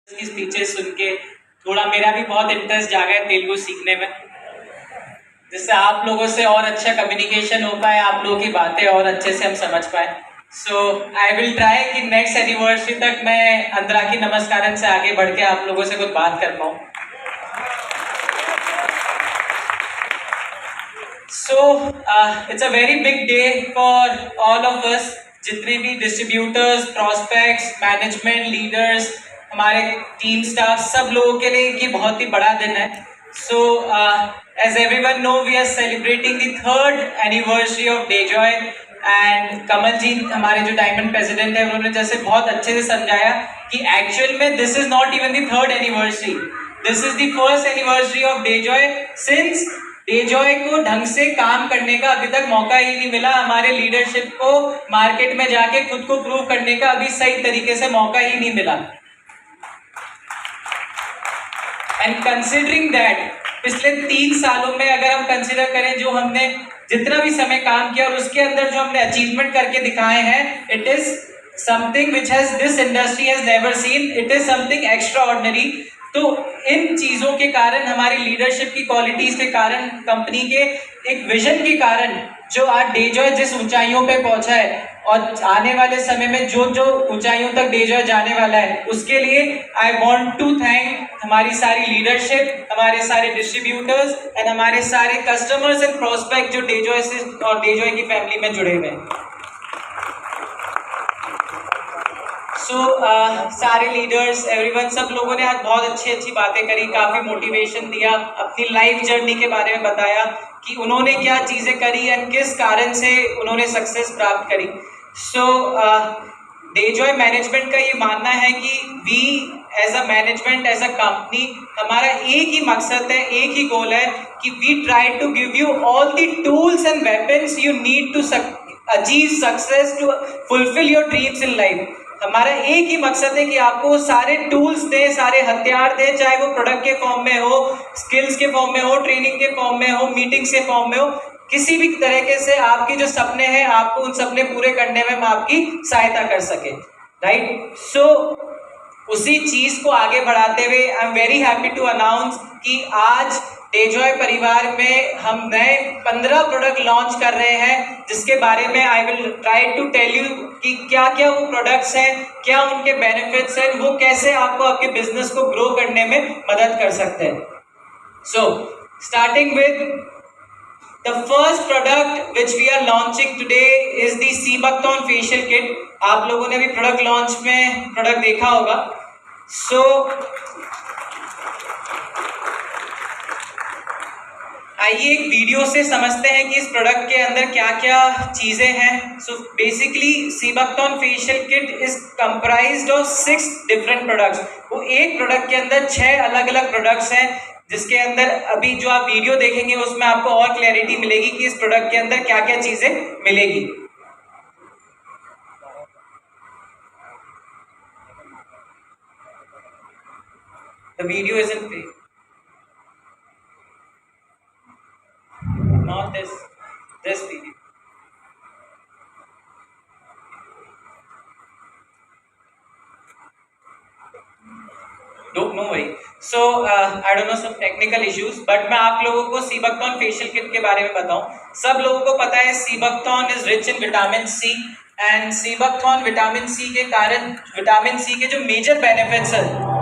की स्पीचेस सुन के थोड़ा मेरा भी बहुत इंटरेस्ट जागा है तेलुगु सीखने में, जिससे आप लोगों से और अच्छा कम्युनिकेशन हो पाए, आप लोगों की बातें और अच्छे से हम समझ पाए। सो आई विल ट्राई कि नेक्स्ट एनिवर्सरी तक मैं अंतराकी नमस्कारन से आगे बढ़ के आप लोगों से कुछ बात कर पाऊँ। So it's a very big day for all of us, जितने भी डिस्ट्रीब्यूटर्स, प्रॉस्पेक्ट्स, मैनेजमेंट, लीडर्स, हमारे टीम स्टाफ, सब लोगों के लिए ये बहुत ही बड़ा दिन है। So as everyone know, we are celebrating the 3rd anniversary of Dejoy. And Kamal ji, हमारे जो डायमंड प्रेसिडेंट है, उन्होंने जैसे बहुत अच्छे से समझाया कि एक्चुअल में this is not even the 3rd anniversary, this is the 1st anniversary of Dejoy. Since Dejoy को ढंग से काम करने का अभी तक मौका ही नहीं मिला, हमारे लीडरशिप को मार्केट में जाके खुद को प्रूव करने का अभी सही तरीके से मौका ही नहीं मिला। एंड कंसिडरिंग दैट पिछले 3 सालों में अगर हम कंसिडर करें जो हमने जितना भी समय काम किया और उसके अंदर जो हमने अचीवमेंट करके दिखाए हैं, it is something which has this industry has never seen, it is something extra ordinary. तो इन चीजों के कारण, हमारी लीडरशिप की क्वालिटीज के कारण, कंपनी के एक विजन के कारण जो आज डेजॉय जिस ऊंचाइयों पे पहुंचा है और आने वाले समय में जो जो ऊंचाइयों तक डेजॉय जाने वाला है, उसके लिए आई वांट टू थैंक हमारी सारी लीडरशिप, हमारे सारे डिस्ट्रीब्यूटर्स एंड हमारे सारे कस्टमर्स एंड प्रोस्पेक्ट जो डेजॉय से और डेजॉय की फैमिली में जुड़े हुए हैं। सारे लीडर्स, एवरीवन, सब लोगों ने आज बहुत अच्छी अच्छी बातें करी, काफ़ी मोटिवेशन दिया, अपनी लाइफ जर्नी के बारे में बताया कि उन्होंने क्या चीज़ें करी एंड किस कारण से उन्होंने सक्सेस प्राप्त करी। डेजॉय मैनेजमेंट का ये मानना है कि we as a management, as a company, हमारा एक ही मकसद है, एक ही गोल है कि we try to give you all the tools and weapons you need to achieve success, to fulfil your dreams in life. हमारा एक ही मकसद है कि आपको सारे टूल्स दें, सारे हथियार दें, चाहे वो प्रोडक्ट के फॉर्म में हो, स्किल्स के फॉर्म में हो, ट्रेनिंग के फॉर्म में हो, मीटिंग्स के फॉर्म में हो, किसी भी तरीके से आपके जो सपने हैं, आपको उन सपने पूरे करने में हम आपकी सहायता कर सके, राइट। सो उसी चीज को आगे बढ़ाते हुए I am very happy to announce कि आज डेजॉय परिवार में हम नए 15 प्रोडक्ट लॉन्च कर रहे हैं, जिसके बारे में I will try to tell you कि क्या क्या वो प्रोडक्ट्स हैं, क्या उनके बेनिफिट्स हैं, वो कैसे आपको आपके बिजनेस को ग्रो करने में मदद कर सकते हैं। So starting with the first product which we are launching today is the Sebuckthorn facial kit. आप लोगों ने भी प्रोडक्ट लॉन्च में प्रोडक्ट देखा होगा। सो आइए एक वीडियो से समझते हैं कि इस प्रोडक्ट के अंदर क्या क्या चीज़ें हैं। So basically Sebuckthorn facial kit is comprised of 6 different products। वो एक प्रोडक्ट के अंदर 6 अलग अलग प्रोडक्ट्स हैं, जिसके अंदर अभी जो आप वीडियो देखेंगे उसमें आपको और क्लैरिटी मिलेगी कि इस प्रोडक्ट के अंदर क्या क्या चीज़ें मिलेगी। The video isn't playing. Not this video. Don't know why. So I don't know some technical issues, but मैं आप लोगों को Sebuckthorn facial kit के बारे में बताऊं। सब लोगों को पता है Sebuckthorn is rich in vitamin C, and Sebuckthorn vitamin C के कारण, विटामिन सी के जो मेजर बेनिफिट्स हैं,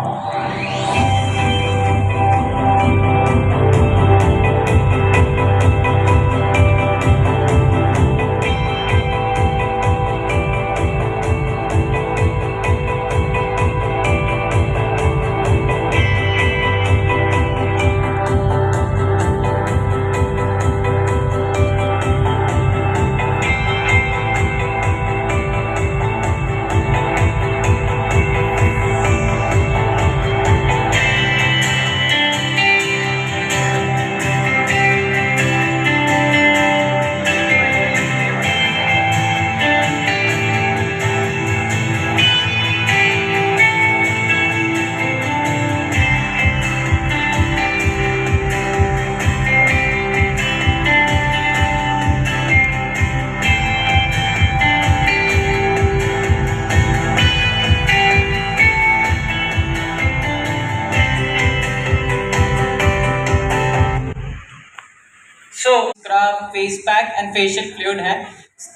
हमारा face pack and facial fluid है।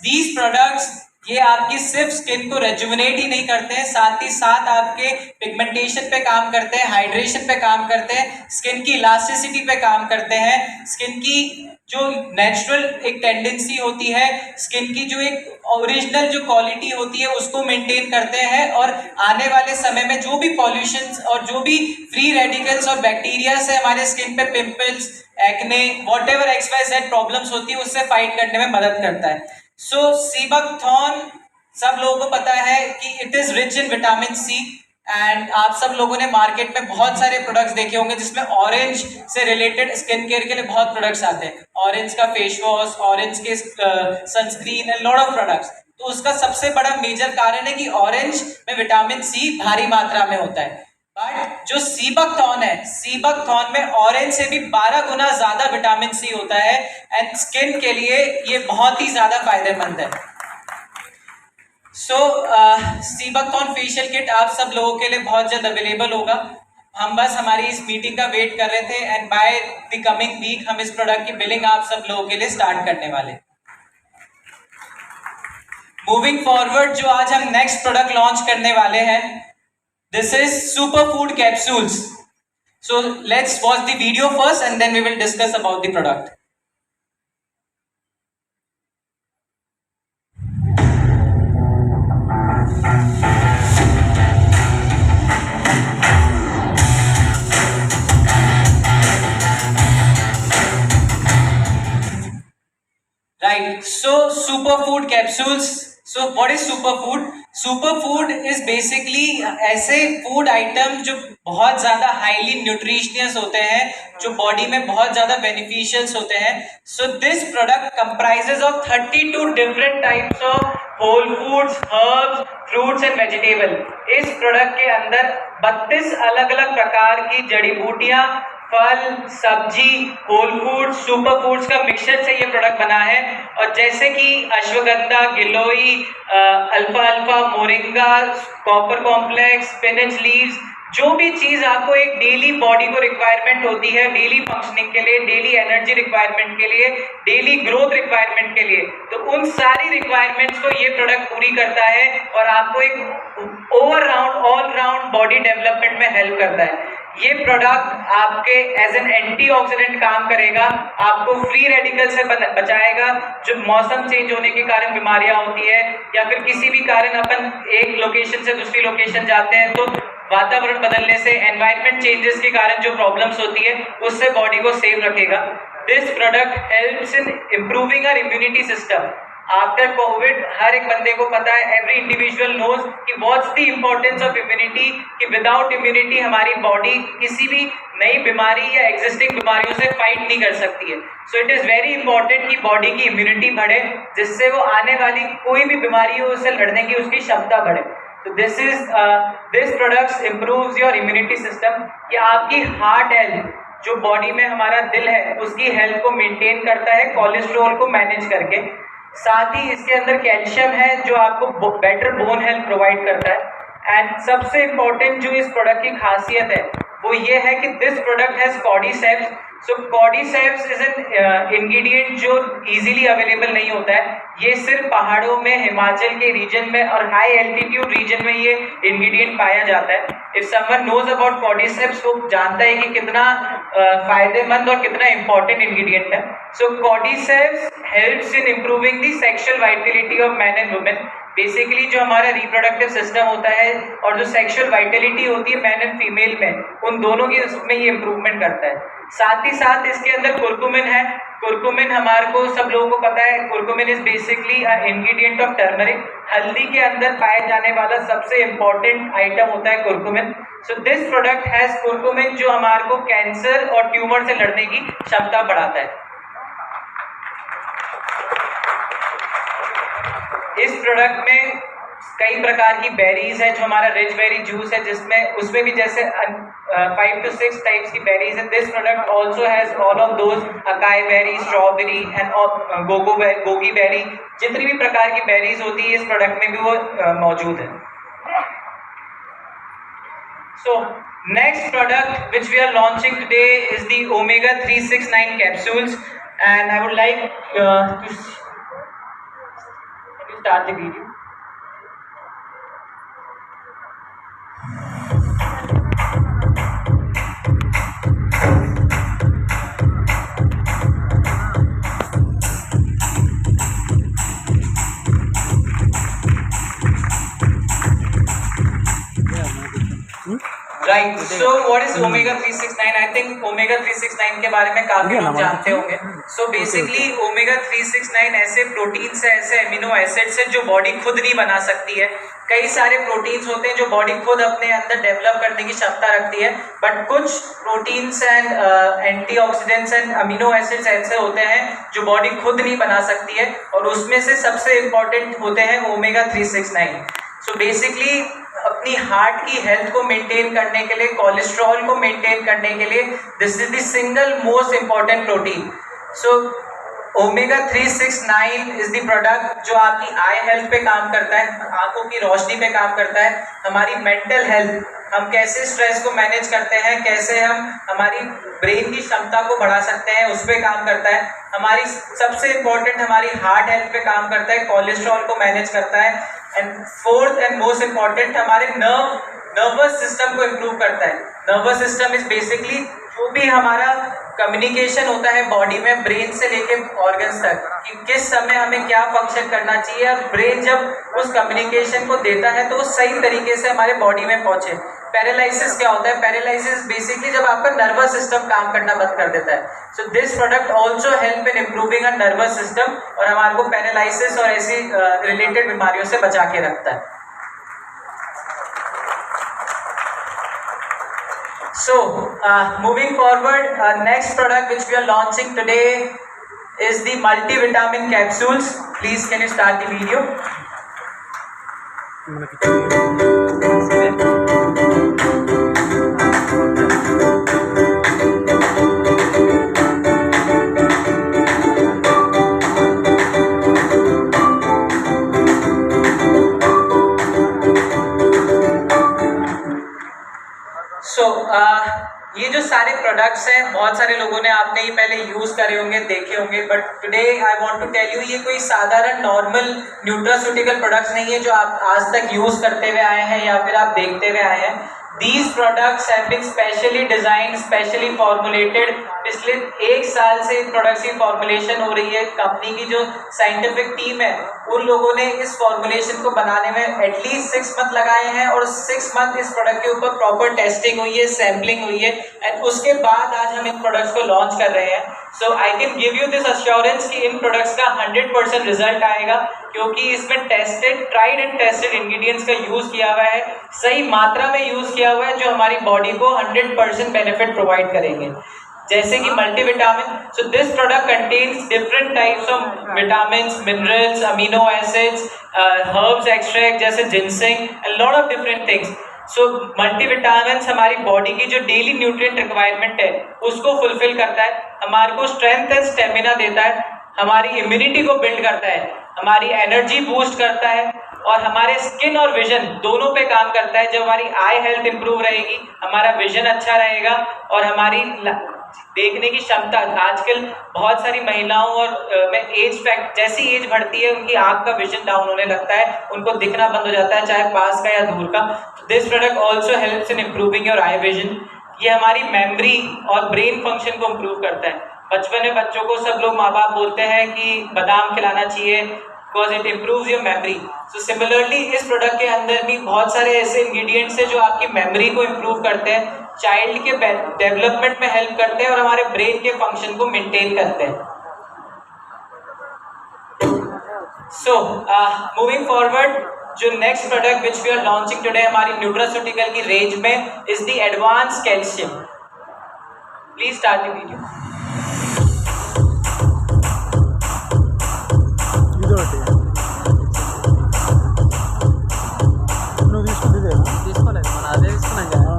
दीज प्रोडक्ट्स ये आपकी सिर्फ स्किन को रेजुविनेट ही नहीं करते हैं, साथ ही साथ आपके पिगमेंटेशन पे काम करते हैं, हाइड्रेशन पे काम करते हैं, स्किन की इलास्टिसिटी पे काम करते हैं, स्किन की जो नेचुरल एक टेंडेंसी होती है, स्किन की जो एक ओरिजिनल जो क्वालिटी होती है उसको मेंटेन करते हैं, और आने वाले समय में जो भी पॉल्यूशन और जो भी फ्री रेडिकल्स और बैक्टीरिया से हमारे स्किन पे pimples, acne, whatever XYZ problems होती है उससे फाइट करने में मदद करता है। सो सीबकथॉर्न सब लोगों को पता है कि it is rich in vitamin C, and आप सब लोगों ने मार्केट में बहुत सारे प्रोडक्ट्स देखे होंगे जिसमें ऑरेंज से रिलेटेड स्किन केयर के लिए बहुत प्रोडक्ट्स आते हैं, ऑरेंज का फेस वॉश, ऑरेंज के sunscreen and lot of products. तो उसका सबसे बड़ा मेजर कारण है कि ऑरेंज में विटामिन सी भारी मात्रा में होता है, बट जो सीबकथॉर्न है, सीबकथॉर्न में ऑरेंज से भी 12 गुना ज्यादा विटामिन सी होता है, एंड स्किन के लिए ये बहुत ही ज्यादा फायदेमंद है। सो सीबकथॉर्न फेशियल किट आप सब लोगों के लिए बहुत जल्द अवेलेबल होगा। हम बस हमारी इस मीटिंग का वेट कर रहे थे, and by the coming week हम इस प्रोडक्ट की बिलिंग आप सब लोगों के लिए स्टार्ट करने वाले। मूविंग फॉरवर्ड, जो आज हम नेक्स्ट प्रोडक्ट लॉन्च करने वाले हैं, this is superfood capsules. So let's watch the video first and then we will discuss about the product. Right, so superfood capsules. So what is superfood? Superfood is basically ऐसे food item जो बहुत ज़्यादा highly nutritious होते हैं, जो body में बहुत ज़्यादा बेनिफिशियल्स होते हैं। So this product comprises of 32 different types of whole foods, herbs, fruits and vegetable. इस प्रोडक्ट के अंदर 32 अलग अलग प्रकार की जड़ी बूटियां, फल, सब्जी, होल फूड्स, सुपर फूड्स का मिक्सचर से ये प्रोडक्ट बना है। और जैसे कि ashwagandha, giloy, alpha alpha, moringa, copper complex, spinach leaves, जो भी चीज आपको एक डेली बॉडी को रिक्वायरमेंट होती है, डेली फंक्शनिंग के लिए, डेली एनर्जी रिक्वायरमेंट के लिए, डेली ग्रोथ रिक्वायरमेंट के लिए, तो उन सारी रिक्वायरमेंट्स को ये प्रोडक्ट पूरी करता है और आपको एक over round, all round body development में हेल्प करता है। ये प्रोडक्ट आपके एज एन एंटीऑक्सीडेंट काम करेगा, आपको फ्री रेडिकल से बचाएगा। जो मौसम चेंज होने के कारण बीमारियां होती है, या फिर किसी भी कारण अपन एक लोकेशन से दूसरी लोकेशन जाते हैं, तो वातावरण बदलने से, एनवायरनमेंट चेंजेस के कारण जो प्रॉब्लम्स होती है उससे बॉडी को सेफ रखेगा। This product helps in improving our immunity system. After covid हर एक बंदे को पता है, एवरी इंडिविजुअल नोज कि what's the importance of immunity, कि विदाउट इम्यूनिटी हमारी बॉडी किसी भी नई बीमारी या एग्जिस्टिंग बीमारियों से फाइट नहीं कर सकती है। So it is very important कि बॉडी की इम्यूनिटी बढ़े, जिससे वो आने वाली कोई भी बीमारी हो उससे लड़ने की उसकी क्षमता बढ़े। तो this products improves your immunity system, कि आपकी हार्ट हेल्थ, जो बॉडी में हमारा दिल है उसकी हेल्थ को मेंटेन करता है, कोलेस्ट्रॉल को मैनेज करके। साथ ही इसके अंदर कैल्शियम है जो आपको बेटर बोन हेल्थ प्रोवाइड करता है। एंड सबसे इम्पोर्टेंट जो इस प्रोडक्ट की खासियत है वो ये है कि this product has cordyceps. So cordyceps is an ingredient जो इजीली अवेलेबल नहीं होता है, ये सिर्फ पहाड़ों में, हिमाचल के रीजन में और हाई एल्टीट्यूड रीजन में ये इंग्रेडिएंट पाया जाता है। If someone knows about cordyceps, वो जानता है कि कितना फायदेमंद और कितना इंपॉर्टेंट इंग्रेडिएंट है। So cordyceps helps in improving the sexual vitality of man and women. Basically जो हमारा रिप्रोडक्टिव सिस्टम होता है और जो सेक्सुअल वाइटलिटी होती है मैन एंड फीमेल में, उन दोनों की उसमें ये इंप्रूवमेंट करता है। साथ ही साथ इसके अंदर कुरकुमिन है। कुरकुमिन हमारे को सब लोगों को पता है, curcumin is basically ingredient of turmeric. हल्दी के अंदर पाए जाने वाला सबसे इंपॉर्टेंट आइटम होता है curcumin. So this product has curcumin, जो हमारे को कैंसर और ट्यूमर से लड़ने की क्षमता बढ़ाता है। इस प्रोडक्ट में कई प्रकार की बेरीज है, जो हमारा रिच बेरी जूस है, जिसमें उसमें भी जैसे 5 to 6 टाइप्स की बेरीज है। This product also has all of those, acai berry, strawberry and goji berry, जितनी भी प्रकार की बेरीज होती है इस प्रोडक्ट में भी वो मौजूद है। So next product which we are launching today is the omega 369 capsules. and I would like to can you start the video? Right. So what is omega 369? I think omega 369 के बारे में काफी लोग जानते होंगे. So basically omega 369 ऐसे proteins है, ऐसे एमिनो एसिड्स है जो बॉडी खुद नहीं बना सकती है. कई सारे प्रोटीन्स होते हैं जो बॉडी खुद अपने अंदर डेवलप करने की क्षमता रखती है, बट कुछ proteins and antioxidants and amino acids ऐसे होते हैं जो बॉडी खुद नहीं बना सकती है, और उसमें से सबसे इम्पोर्टेंट होते हैं ओमेगा 369. सो बेसिकली अपनी हार्ट की हेल्थ को मेंटेन करने के लिए, कोलेस्ट्रॉल को मेंटेन करने के लिए, this is the single most important protein. So omega 369 is the product जो आपकी आई हेल्थ पे काम करता है, आंखों की रोशनी पे काम करता है, हमारी मेंटल हेल्थ, हम कैसे स्ट्रेस को मैनेज करते हैं, कैसे हम हमारी ब्रेन की क्षमता को बढ़ा सकते हैं, उस पर काम करता है. हमारी सबसे इम्पोर्टेंट हमारी हार्ट हेल्थ पे काम करता है, कोलेस्ट्रॉल को मैनेज करता है, and fourth and most important हमारे नर्वस सिस्टम को इम्प्रूव करता है. नर्वस सिस्टम इज बेसिकली जो भी हमारा कम्युनिकेशन होता है बॉडी में, ब्रेन से लेके ऑर्गन्स तक, कि किस समय हमें क्या फंक्शन करना चाहिए, और ब्रेन जब उस कम्युनिकेशन को देता है तो वो सही तरीके से हमारे बॉडी में पहुंचे. पैरालिसिस क्या होता है? पैरालिसिस बेसिकली जब आपका नर्वस सिस्टम काम करना बंद कर देता है. So this product also help in improving a nervous system, और हमारे को पैरालिसिस और ऐसी रिलेटेड बीमारियों से बचा के रखता है. So, moving forward, next product which we are launching today is the multivitamin capsules. Please, can you start the video? So, ये जो सारे प्रोडक्ट्स हैं, बहुत सारे लोगों ने आपने ये पहले यूज़ करे होंगे, देखे होंगे, but today I want to tell you ये कोई साधारण नॉर्मल न्यूट्रास्यूटिकल प्रोडक्ट्स नहीं है जो आप आज तक यूज़ करते हुए आए हैं या फिर आप देखते हुए आए हैं. These products have been specially designed, specially formulated. पिछले 1 साल से इन प्रोडक्ट्स की फॉर्मुलेशन हो रही है. कंपनी की जो साइंटिफिक टीम है उन लोगों ने इस फॉर्मुलेशन को बनाने में एटलीस्ट 6 मंथ लगाए हैं, और 6 मंथ इस प्रोडक्ट के ऊपर प्रॉपर टेस्टिंग हुई है, सैम्पलिंग हुई है, एंड उसके बाद आज हम इन प्रोडक्ट्स को लॉन्च कर रहे हैं. So I can give you this assurance कि इन प्रोडक्ट्स का 100% रिजल्ट आएगा, क्योंकि इसमें tested, tried and tested ingredients का यूज़ किया हुआ है, सही मात्रा में यूज़ किया हुआ है, जो हमारी बॉडी को 100% बेनिफिट प्रोवाइड करेंगे. जैसे कि multivitamin. So this product contains different types of vitamins, minerals, amino acids, herbs extract जैसे ginseng, and lot of different things. So multivitamins हमारी बॉडी की जो डेली न्यूट्रिएंट रिक्वायरमेंट है उसको फुलफिल करता है, हमारे को स्ट्रेंथ एंड स्टेमिना देता है, हमारी इम्यूनिटी को बिल्ड करता है, हमारी एनर्जी बूस्ट करता है, और हमारे स्किन और विजन दोनों पे काम करता है. जब हमारी आई हेल्थ इंप्रूव रहेगी, हमारा विजन अच्छा रहेगा, और हमारी देखने की क्षमता, आजकल बहुत सारी महिलाओं और में एज फैक्ट, जैसी एज बढ़ती है उनकी आँख का विजन डाउन होने लगता है, उनको दिखना बंद हो जाता है, चाहे पास का या दूर का. This product also helps in improving your eye vision. ये हमारी मेमोरी और ब्रेन फंक्शन को इम्प्रूव करता है. बचपन में बच्चों को सब लोग माँ बाप बोलते हैं कि बादाम खिलाना चाहिए, because it improves your memory. So similarly इस प्रोडक्ट के अंदर भी बहुत सारे ऐसे इंग्रेडिएंट्स हैं जो आपकी मेमोरी को इम्प्रूव करते हैं, चाइल्ड के डेवलपमेंट में हेल्प करते हैं, और हमारे ब्रेन के फंक्शन को मेंटेन करते हैं. सो मूविंग फॉरवर्ड, जो next product which we are launching today हमारी न्यूट्रास्यूटिकल की रेंज में is the advance calcium. Please start the video. తీసుకోలేదు, మన అదే తీసుకున్నాం కదా.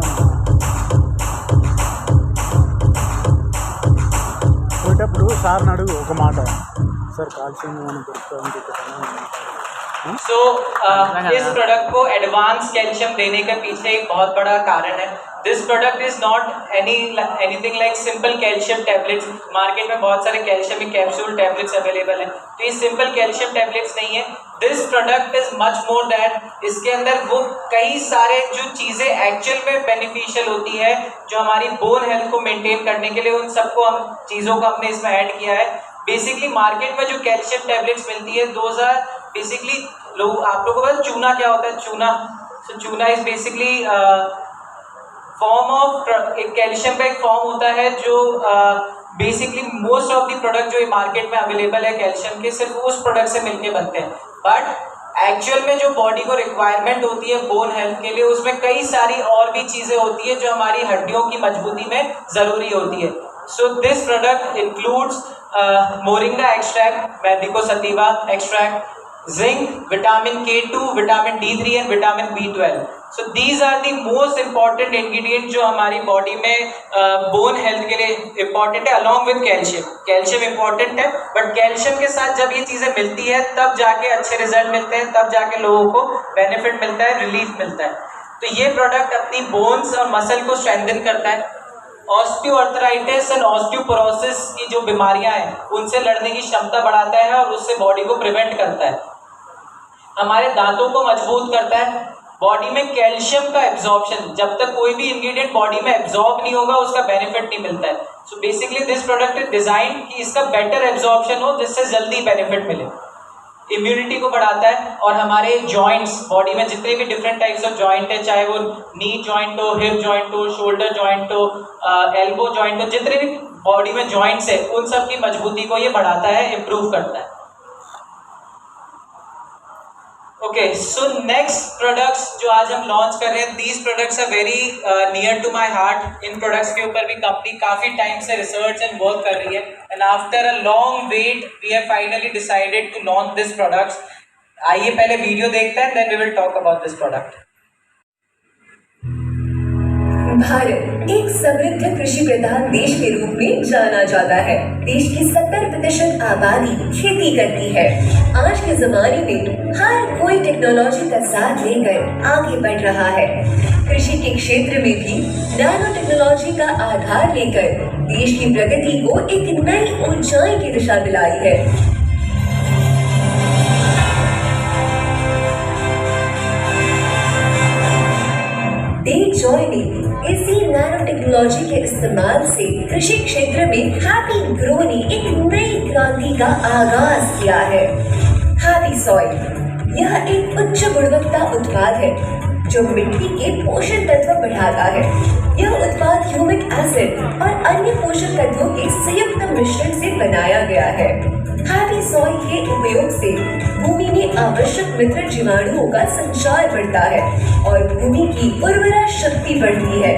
పోయేటప్పుడు సార్ని అడుగు ఒక మాట, సార్ కాల్షియం ఏమైనా దొరుకుతుందని చెప్పాను. सो इस प्रोडक्ट को एडवांस कैल्शियम देने के पीछे एक बहुत बड़ा कारण है. This product is not anything like simple calcium tablets. Market में बहुत सारे कैल्शियम कैप्सूल टैबलेट्स अवेलेबल हैं, तो ये सिंपल कैल्शियम टैबलेट्स नहीं है. This product is much more that. इसके अंदर वो कई सारे जो चीज़ें एक्चुअल में बेनिफिशियल होती है, जो हमारी बोन हेल्थ को मेंटेन करने के लिए, उन सबको हम चीज़ों को हमने इसमें ऐड किया है. बेसिकली मार्केट में जो कैल्शियम टैबलेट्स मिलती है, दोज आर बेसिकली आप लोगों को पता चूना क्या होता है? चूना. सो चूना इज बेसिकली फॉर्म ऑफ एक कैल्शियम का एक फॉर्म होता है जो basically most of the product जो मार्केट में अवेलेबल है कैल्शियम के, सिर्फ उस प्रोडक्ट से मिलके बनते हैं. बट एक्चुअल में जो बॉडी को रिक्वायरमेंट होती है बोन हेल्थ के लिए, उसमें कई सारी और भी चीज़ें होती है जो हमारी हड्डियों की मजबूती में ज़रूरी होती है. So this product includes moringa extract, medicago sativa extract, zinc, vitamin K2, vitamin D3 and vitamin B12. So these are the most important ingredient जो हमारी बॉडी में बोन हेल्थ के लिए इम्पॉर्टेंट है, along with calcium. Calcium important है, but calcium के साथ जब ये चीज़ें मिलती है तब जाके अच्छे रिजल्ट मिलते हैं, तब जाके लोगों को बेनिफिट मिलता है, रिलीफ मिलता है. तो ये प्रोडक्ट अपनी बोन्स और मसल को स्ट्रेंथन करता है. ऑस्टियोआर्थराइटिस एंड ऑस्टियोपोरोसिस की जो बीमारियां हैं उनसे लड़ने की क्षमता बढ़ाता है और उससे बॉडी को प्रिवेंट करता है. हमारे दांतों को मजबूत करता है. बॉडी में कैल्शियम का एब्जॉर्प्शन, जब तक कोई भी इंग्रेडिएंट बॉडी में एब्जॉर्ब नहीं होगा उसका बेनिफिट नहीं मिलता है. So basically this product is design कि इसका बेटर एब्जॉर्प्शन हो, जिससे जल्दी बेनिफिट मिले. इम्यूनिटी को बढ़ाता है और हमारे जॉइंट्स, बॉडी में जितने भी डिफरेंट टाइप्स ऑफ जॉइंट है, चाहे वो नी जॉइंट हो, हिप जॉइंट हो, शोल्डर जॉइंट हो, एल्बो जॉइंट हो, जितने भी बॉडी में जॉइंट्स है उन सब की मजबूती को ये बढ़ाता है, इम्प्रूव करता है. ओके, सो नेक्स्ट प्रोडक्ट्स जो आज हम लॉन्च कर रहे हैं, these products are very near to my heart. इन प्रोडक्ट्स के ऊपर भी कंपनी काफ़ी टाइम से रिसर्च एंड वर्क कर रही है, and after a long wait we have finally decided to launch this products. आइए पहले वीडियो देखते हैं, then we will talk about this product. Bharat एक समृद्ध कृषि प्रधान देश के रूप में जाना जाता है. देश की 70% आबादी खेती करती है. आज के जमाने में हर कोई टेक्नोलॉजी का साथ लेकर आगे बढ़ रहा है. कृषि के क्षेत्र में भी नैनो टेक्नोलॉजी का आधार लेकर देश की प्रगति को एक नई ऊंचाई की दिशा दिलाई है. इसी नैनो टेक्नोलॉजी के इस्तेमाल से कृषि क्षेत्र में हैप्पी ग्रो ने एक नई क्रांति का आगाज किया है. हैप्पी सॉइल यह एक उच्च गुणवत्ता उत्पाद है जो मिट्टी के पोषक तत्व बढ़ाता है. यह उत्पाद ह्यूमिक एसिड और अन्य पोषक तत्वों के संयुक्त मिश्रण से बनाया गया है. हैप्पी सॉइल के उपयोग से भूमि में आवश्यक मित्र जीवाणुओं का संचार बढ़ता है और भूमि की उर्वरा शक्ति बढ़ती है.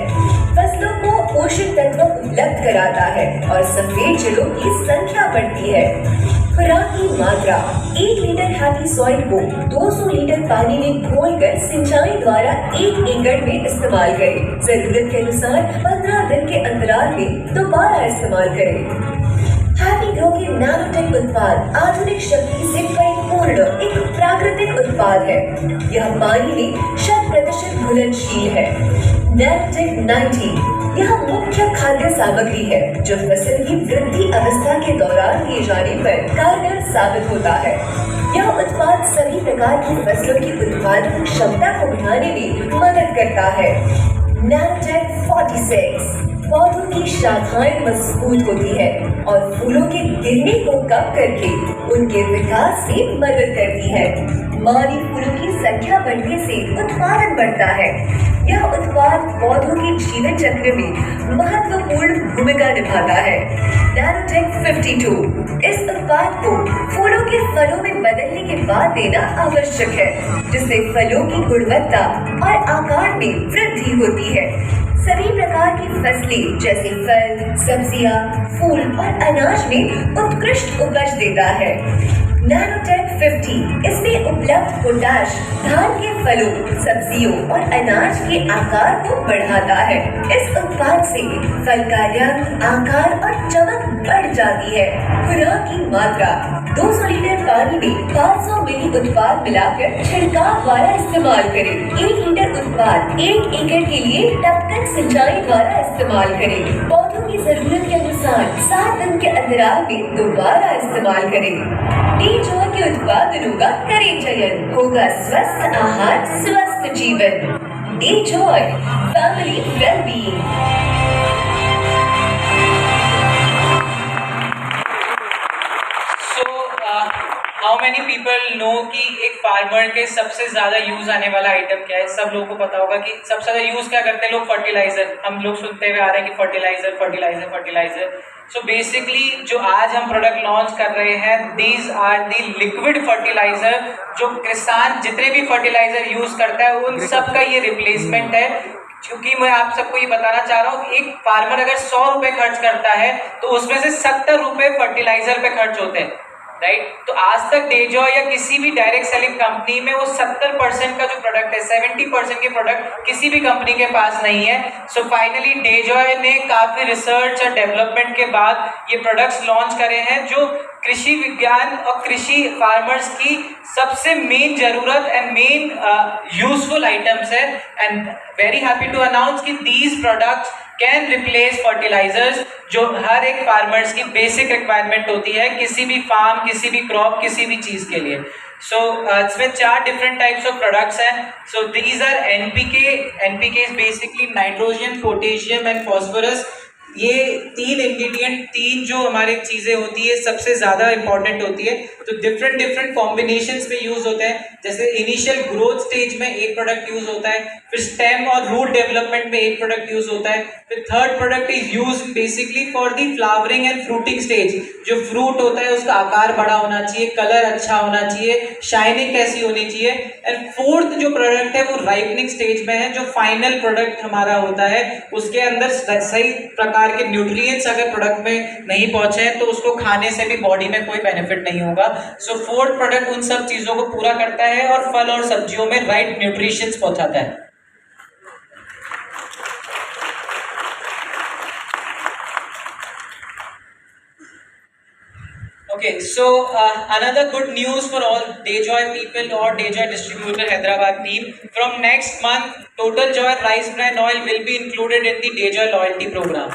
फसलों को पोषक तत्व उपलब्ध कराता है और सफेद जड़ों की संख्या बढ़ती है. खुराक की मात्रा 1 लीटर हैप्पी सॉइल को 200 लीटर पानी में घोलकर सिंचाई द्वारा 1 एकड़ में इस्तेमाल करें. जरूरत के अनुसार 15 दिन के अंतराल में दोबारा इस्तेमाल करें. हैप्पी ग्रो के नैनोटेक उत्पाद आधुनिक शक्ति से परिपूर्ण एक प्राकृतिक उत्पाद है. यह पानी में 100% घुलनशील है. नैनोटेक 90 यह मुख्य खाद्य सामग्री है जो फसल की वृद्धि अवस्था के दौरान दिए जाने पर कारगर साबित होता है. यह उत्पाद सभी प्रकार की फसलों की उत्पादन क्षमता को बढ़ाने में मदद करता है. नैनोटेक 46 पौधों की शाखाएं मजबूत होती है और फूलों के गिरने को कम करके उनके विकास से मदद करती है. मादी फूलों की संख्या बढ़ने से उत्पादन बढ़ता है. यह उत्पाद पौधों के जीवन चक्र में महत्वपूर्ण भूमिका निभाता है. नैनोटेक 52 इस उत्पाद को फूलों के फलों में बदलने के बाद देना आवश्यक है, जिससे फलों की गुणवत्ता और आकार में वृद्धि होती है. सभी प्रकार की फसलें जैसे फल, सब्जियां, फूल और अनाज में उत्कृष्ट उपज देता है. नैनोटेक 50 इसमें उपलब्ध पोटाश धान के फलों, सब्जियों और अनाज के आकार को बढ़ाता है। इस उत्पाद से फल का रंग, आकार और चमक बढ़ जाती है। खुराक की मात्रा 200 लीटर पानी में 500 मिली उत्पाद मिलाकर छिड़काव द्वारा इस्तेमाल करें। 1 लीटर उत्पाद 1 एकड़ के लिए टपकन सिंचाई द्वारा इस्तेमाल करें। पौधों की जरूरत के अनुसार 7 दिन के अंतराल में दोबारा इस्तेमाल करें। डीजॉय के उत्पादनों का करें चयन, होगा स्वस्थ आहार, स्वस्थ जीवन। Dejoy, family wellbeing. How many people know कि एक फार्मर के सबसे ज़्यादा यूज़ आने वाला आइटम क्या है? सब लोगों को पता होगा कि सबसे ज़्यादा यूज़ क्या करते हैं लोग? फर्टिलाइज़र। हम लोग सुनते हुए आ रहे हैं कि fertiliser fertiliser fertiliser. So basically जो आज हम प्रोडक्ट लॉन्च कर रहे हैं, these are the liquid fertiliser. जो किसान जितने भी फर्टिलाइज़र यूज़ करता है उन सब का ये रिप्लेसमेंट है। क्योंकि मैं आप सबको ये बताना चाह रहा हूँ, एक फार्मर अगर 100 रुपये खर्च करता है तो उसमें से 70 रुपये फर्टिलाइज़र पे खर्च होते हैं, राइट? तो आज तक डेजॉय या किसी भी डायरेक्ट सेलिंग कंपनी में वो 70% का जो प्रोडक्ट है, 70% के प्रोडक्ट किसी भी कंपनी के पास नहीं है। सो फाइनली डेजॉय ने काफ़ी रिसर्च और डेवलपमेंट के बाद ये प्रोडक्ट्स लॉन्च करे हैं जो कृषि विज्ञान और कृषि फार्मर्स की सबसे मेन ज़रूरत एंड मेन यूजफुल आइटम्स है। And very happy to announce कि these products can replace fertilisers, जो हर एक फार्मर्स की बेसिक रिक्वायरमेंट होती है किसी भी फार्म, किसी भी क्रॉप, किसी भी चीज़ के लिए। सो इसमें 4 डिफरेंट टाइप्स ऑफ प्रोडक्ट्स हैं। So these are NPK. NPK is basically nitrogen, potassium and phosphorus. ये 3 इंग्रेडिएंट, 3 जो हमारी चीज़ें होती है सबसे ज़्यादा इंपॉर्टेंट होती है। तो डिफरेंट डिफरेंट कॉम्बिनेशंस में यूज़ होते हैं। जैसे इनिशियल ग्रोथ स्टेज में एक प्रोडक्ट यूज़ होता है, फिर स्टेम और रूट डेवलपमेंट में एक प्रोडक्ट यूज़ होता है, फिर third product is use basically for the flowering and fruiting stage. जो फ्रूट होता है उसका आकार बड़ा होना चाहिए, कलर अच्छा होना चाहिए, शाइनिंग कैसी होनी चाहिए। एंड फोर्थ जो प्रोडक्ट है वो राइपनिंग स्टेज में है, जो फाइनल प्रोडक्ट हमारा होता है उसके अंदर सही प्रकार के न्यूट्रिएंट्स अगर प्रोडक्ट में नहीं पहुंचे हैं तो उसको खाने से भी बॉडी में कोई बेनिफिट नहीं होगा। सो फोर्थ प्रोडक्ट उन सब चीज़ों को पूरा करता है और फल और सब्जियों में राइट न्यूट्रिशंस पहुंचाता है। Okay, so another good news for all DayJoy people or DayJoy distributor Hyderabad team. From next month, Total Joy Rice Bran Oil will be included in the DayJoy loyalty program.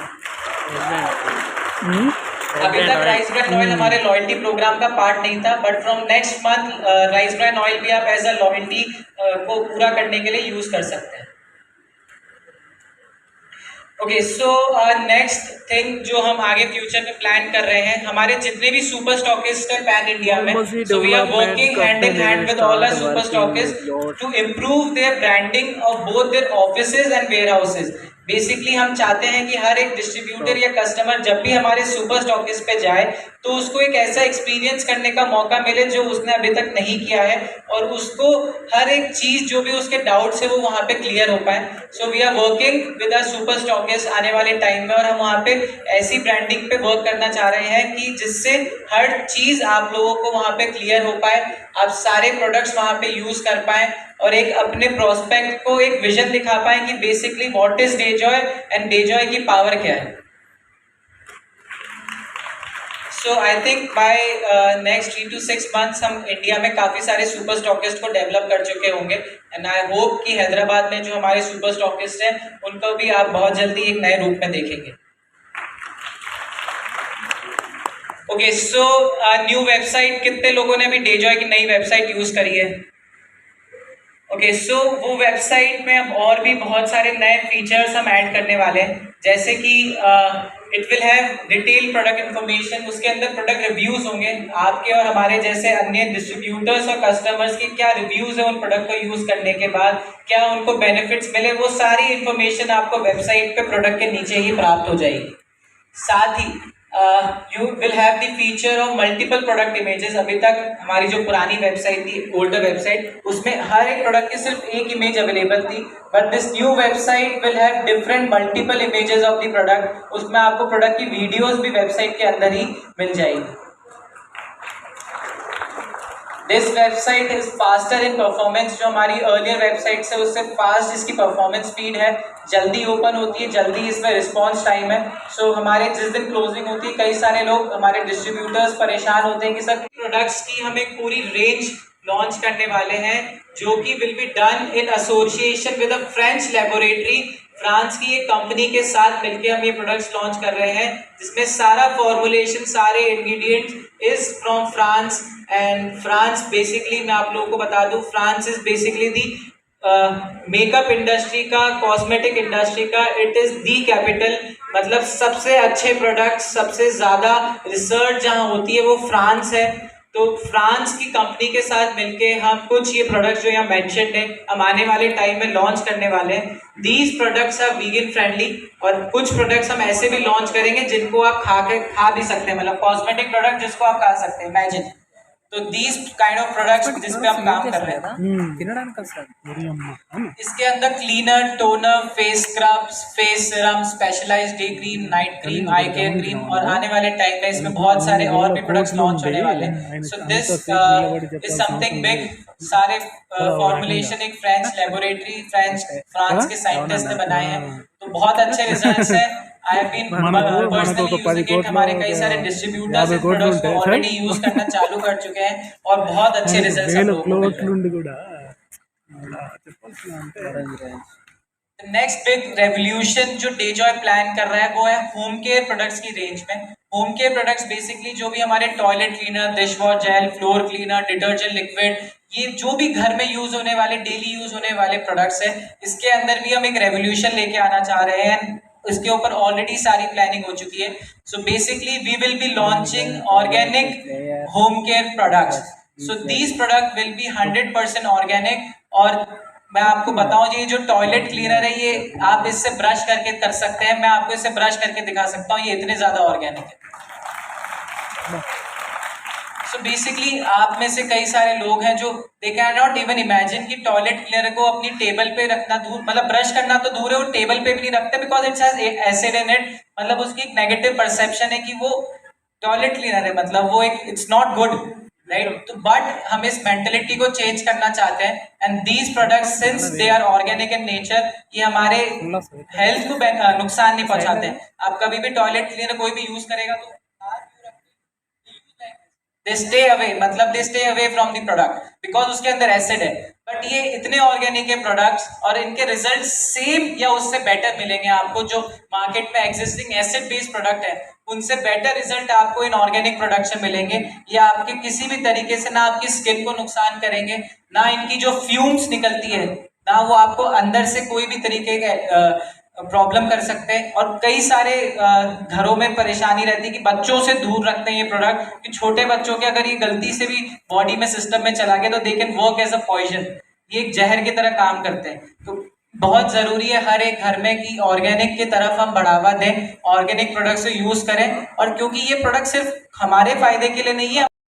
अभी तक rice bran oil हमारे loyalty programme का part नहीं था, but from next month rice bran oil भी आप as a loyalty को पूरा करने के लिए यूज कर सकते हैं। ओके, सो नेक्स्ट थिंग जो हम आगे फ्यूचर में प्लान कर रहे हैं, हमारे जितने भी सुपर स्टॉकिस्ट हैं पैन इंडिया में, so we are working hand in hand with all our super stockist to improve their branding of both their offices and warehouses. बेसिकली हम चाहते हैं कि हर एक डिस्ट्रीब्यूटर या कस्टमर जब भी हमारे सुपर स्टॉकिस्ट पे जाए तो उसको एक ऐसा एक्सपीरियंस करने का मौका मिले जो उसने अभी तक नहीं किया है, और उसको हर एक चीज़ जो भी उसके डाउट्स है वो वहाँ पे क्लियर हो पाए। So we are working with our super stockist आने वाले टाइम में, और हम वहाँ पे ऐसी ब्रांडिंग पे वर्क करना चाह रहे हैं कि जिससे हर चीज़ आप लोगों को वहाँ पे क्लियर हो पाए, आप सारे प्रोडक्ट्स वहाँ पे यूज़ कर पाएँ और एक अपने प्रोस्पेक्ट को एक विजन दिखा पाए कि basically what is Dejoy and Dejoy की पावर क्या है। So I think by next 3 to 6 months हम इंडिया में काफ़ी सारे सुपर स्टॉकिस्ट को डेवलप कर चुके होंगे, एंड आई होप कि हैदराबाद में जो हमारे सुपर स्टॉकिस्ट हैं उनको भी आप बहुत जल्दी एक नए रूप में देखेंगे। ओके, सो न्यू वेबसाइट, कितने लोगों ने अभी डेजॉय की नई वेबसाइट यूज़ करी है? ओके, सो वो वेबसाइट में अब और भी बहुत सारे नए फीचर्स हम ऐड करने वाले हैं, जैसे कि it will have detail product information. उसके अंदर प्रोडक्ट रिव्यूज़ होंगे, आपके और हमारे जैसे अन्य डिस्ट्रीब्यूटर्स और कस्टमर्स की क्या रिव्यूज़ है उन प्रोडक्ट को यूज़ करने के बाद, क्या उनको बेनिफिट्स मिले, वो सारी इन्फॉर्मेशन आपको वेबसाइट पे प्रोडक्ट के नीचे ही प्राप्त हो जाएगी। साथ ही you will have the feature of multiple product images. अभी तक हमारी जो पुरानी वेबसाइट थी, ओल्डर वेबसाइट, उसमें हर एक प्रोडक्ट की सिर्फ एक इमेज अवेलेबल थी, but this new website will have different multiple images of the product. उसमें आपको प्रोडक्ट की वीडियोस भी वेबसाइट के अंदर ही मिल जाएगी। This website is faster in performance. जो हमारी अर्लियर वेबसाइट है उससे फास्ट इसकी परफॉर्मेंस स्पीड है, जल्दी ओपन होती है, जल्दी इसमें रिस्पॉन्स टाइम है। सो हमारे जिस दिन क्लोजिंग होती है कई सारे लोग हमारे डिस्ट्रीब्यूटर्स परेशान होते हैं कि सर प्रोडक्ट्स की हम एक पूरी रेंज लॉन्च करने वाले हैं जो कि will be done in association with a French laboratory. France की एक कंपनी के साथ मिलकर हम ये प्रोडक्ट्स लॉन्च कर रहे हैं जिसमें सारा फॉर्मुलेशन, सारे ingredients is from France. And France basically मैं आप लोगों को बता दूं, France is basically the makeup industry का, कॉस्मेटिक इंडस्ट्री का, इट इज दी कैपिटल। मतलब सबसे अच्छे प्रोडक्ट्स, सबसे ज़्यादा रिसर्च जहाँ होती है वो फ्रांस है। तो फ्रांस की कंपनी के साथ मिलके हम कुछ ये प्रोडक्ट्स जो यहाँ मेंशन्ड है हम आने वाले टाइम में लॉन्च करने वाले हैं। These products are vegan friendly और कुछ प्रोडक्ट्स हम ऐसे भी लॉन्च करेंगे जिनको आप खा भी सकते हैं, मतलब कॉस्मेटिक प्रोडक्ट जिसको आप खा सकते हैं, इमेजिन। तो दीज काइंड ऑफ प्रोडक्ट्स जिस पे हम काम कर रहे हैं, इसके अंदर cleaner, toner, face scrubs, face serum, specialised day cream, night cream, eye care cream और आने वाले टाइम में इसमें बहुत सारे और भी प्रोडक्ट्स लॉन्च होने वाले हैं। So this is something big. सारे फॉर्मुलेशन एक फ्रेंच लेबोरेटरी, फ्रांस के साइंटिस्ट ने बनाए हैं। तो बहुत अच्छे रिजल्ट्स हैं। I have been personally using it। हमारे कई सारे डिस्ट्रीब्यूटर्स इस प्रोडक्ट्स को ऑलरेडी यूज करना चालू कर चुके हैं और बहुत अच्छे रिजल्ट्स हम लोगों को मिल रहे हैं। नेक्स्ट बिग रेवोल्यूशन जो डेजॉय प्लान कर रहा है वो है होम केयर प्रोडक्ट्स की रेंज में। होम केयर प्रोडक्ट्स बेसिकली जो भी हमारे toilet cleaner, dish wash jail, floor cleaner, detergent liquid, ये जो भी घर में यूज होने वाले, डेली यूज होने वाले प्रोडक्ट्स है, इसके अंदर भी हम एक रेवोल्यूशन लेके आना चाह रहे हैं। इसके ऊपर ऑलरेडी सारी प्लानिंग हो चुकी है। So basically we will be launching organic home care products. So these product will be 100% organic. और मैं आपको बताऊं ये जो टॉयलेट क्लीनर है ये आप इससे ब्रश करके कर सकते हैं। मैं आपको इससे ब्रश करके दिखा सकता हूँ, ये इतने ज्यादा ऑर्गेनिक है। सो बेसिकली आप में से कई सारे लोग हैं जो they can not even imagine कि टॉयलेट क्लीनर को अपनी टेबल पे रखना दूर, मतलब ब्रश करना तो दूर है, वो टेबल पे भी नहीं रखते because it's has acid in it. मतलब उसकी एक नेगेटिव परसेप्शन है कि वो टॉयलेट क्लीनर है, मतलब वो एक इट्स नॉट गुड, राइट। तो बट हम इस मेंटेलिटी को चेंज करना चाहते हैं and these products since they are organic in nature, ये हमारे हेल्थ को नुकसान नहीं पहुंचाते हैं। आप कभी भी टॉयलेट क्लीनर कोई भी यूज करेगा तो they stay away, मतलब they stay away from the product because उसके अंदर एसिड है। बट ये इतने ऑर्गेनिक है प्रोडक्ट्स और इनके रिजल्ट सेम या उससे बेटर मिलेंगे आपको। जो मार्केट में एग्जिस्टिंग एसिड बेस्ड प्रोडक्ट है उनसे बेटर रिजल्ट आपको इन ऑर्गेनिक प्रोडक्ट से मिलेंगे। ये आपके किसी भी तरीके से ना आपकी स्किन को नुकसान करेंगे, ना इनकी जो फ्यूम्स निकलती है ना वो आपको अंदर से कोई भी तरीके के प्रॉब्लम कर सकते हैं। और कई सारे घरों में परेशानी रहती है कि बच्चों से दूर रखते हैं ये प्रोडक्ट, कि छोटे बच्चों के अगर ये गलती से भी बॉडी में सिस्टम में चला गया तो they can work as a poison, ये एक जहर की तरह काम करते हैं। तो बहुत ज़रूरी है हर एक घर में कि ऑर्गेनिक की तरफ हम बढ़ावा दें, ऑर्गेनिक प्रोडक्ट्स को यूज़ करें। और क्योंकि ये प्रोडक्ट सिर्फ हमारे फायदे के लिए नहीं है,